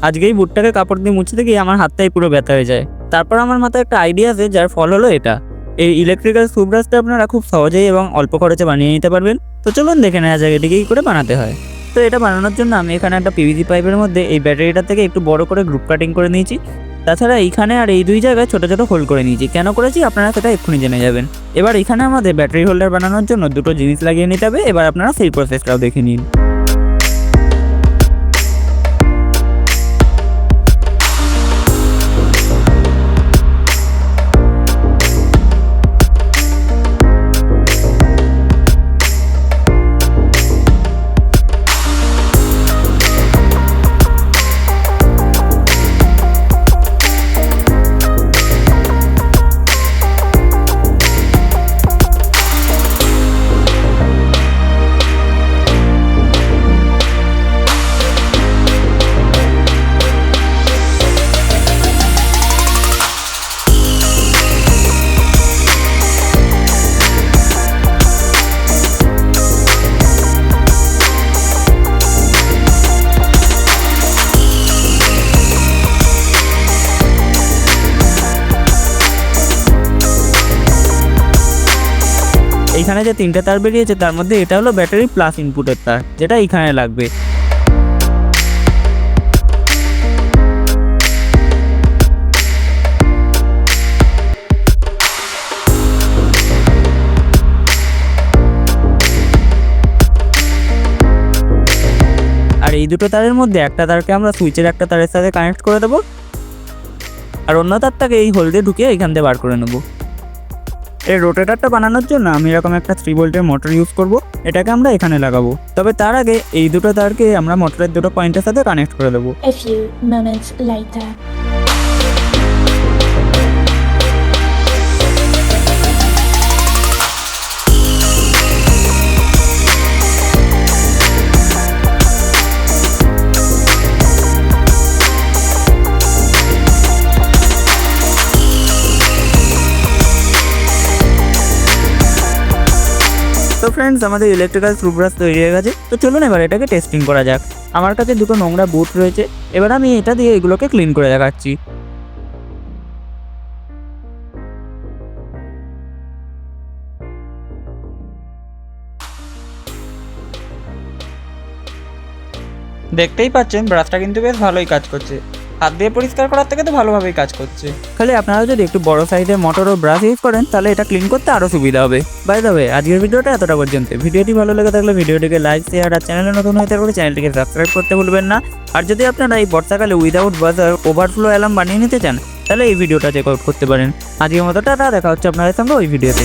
আজকে এই বুটটাকে কাপড় দিয়ে মুছতে গিয়ে আমার হাতটাই পুরো ব্যথা হয়ে যায়। তারপর আমার মাথায় একটা আইডিয়া আছে, যার ফল হলো এটা। এই ইলেকট্রিক্যাল টুথব্রাশটা আপনারা খুব সহজেই এবং অল্প খরচে বানিয়ে নিতে পারবেন। তো চলুন দেখে নেওয়া যাক এটিকে কী করে বানাতে হয়। তো এটা বানানোর জন্য আমি এখানে একটা পিভিসি পাইপের মধ্যে এই ব্যাটারিটা থেকে একটু বড় করে গ্রুপ কাটিং করে নিয়েছি। তাছাড়া এইখানে আর এই দুই জায়গায় ছোটো ছোটো হোল করে নিয়েছি। কেন করেছি আপনারা সেটা এক্ষুনি জেনে যাবেন। এবার এখানে আমাদের ব্যাটারি হোল্ডার বানানোর জন্য দুটো জিনিস লাগিয়ে নিতে হবে। এবার আপনারা সেই প্রসেসটাও দেখে নিন। এইখানে যে তিনটে তার বেরিয়েছে তার মধ্যে এটা হলো ব্যাটারি প্লাস ইনপুটের তার, যেটা এইখানে লাগবে। আর এই দুটো তারের মধ্যে একটা তারকে আমরা সুইচের একটা তারের সাথে কানেক্ট করে দেবো, আর অন্য তারটাকে এই হোল দিয়ে ঢুকিয়ে এইখান থেকে বার করে নেবো। এই রোটেটারটা বানানোর জন্য আমি এরকম একটা 3 ভোল্টের মোটর ইউজ করব। এটাকে আমরা এখানে লাগাবো। তবে তার আগে এই দুটো তারকে আমরা মোটরের দুটো পয়েন্টের সাথে কানেক্ট করে দেবো। A few moments later. তো ফ্রেন্ডস, আমাদের ইলেকট্রিক্যাল টুথব্রাশ তৈরি হয়ে গেছে। তো চলুন এবার এটাকে টেস্টিং করা যাক। আমার কাছে দুটো নোংরা বুট রয়েছে। এবার আমি এটা দিয়ে এগুলোকে ক্লিন করে দেখাচ্ছি। দেখতেই পাচ্ছেন ব্রাশটা কিন্তু বেশ ভালোই কাজ করছে। হাত দিয়ে পরিষ্কার করার থেকে তো ভালোভাবেই কাজ করছে। খালি আপনারা যদি একটু বড় সাইজের মোটর ও ব্রাশ ইউজ করেন তাহলে এটা ক্লিন করতে আরও সুবিধা হবে। বাই দ্য ওয়ে, আজকের ভিডিওটা এতটা পর্যন্ত। ভিডিওটি ভালো লেগে থাকলে ভিডিওটিকে লাইক, শেয়ার আর চ্যানেলে নতুন হয়ে থাকলে চ্যানেলটিকে সাবস্ক্রাইব করতে ভুলবেন না। আর যদি আপনারা এই বর্ষাকালে উইদাউট বাজার ওভারফ্লো অ্যালার্ম বানিয়ে নিতে চান তাহলে এই ভিডিওটা চেক আউট করতে পারেন। আজকের মতো টাটা, দেখা হচ্ছে আপনাদের সঙ্গে ওই ভিডিওতে।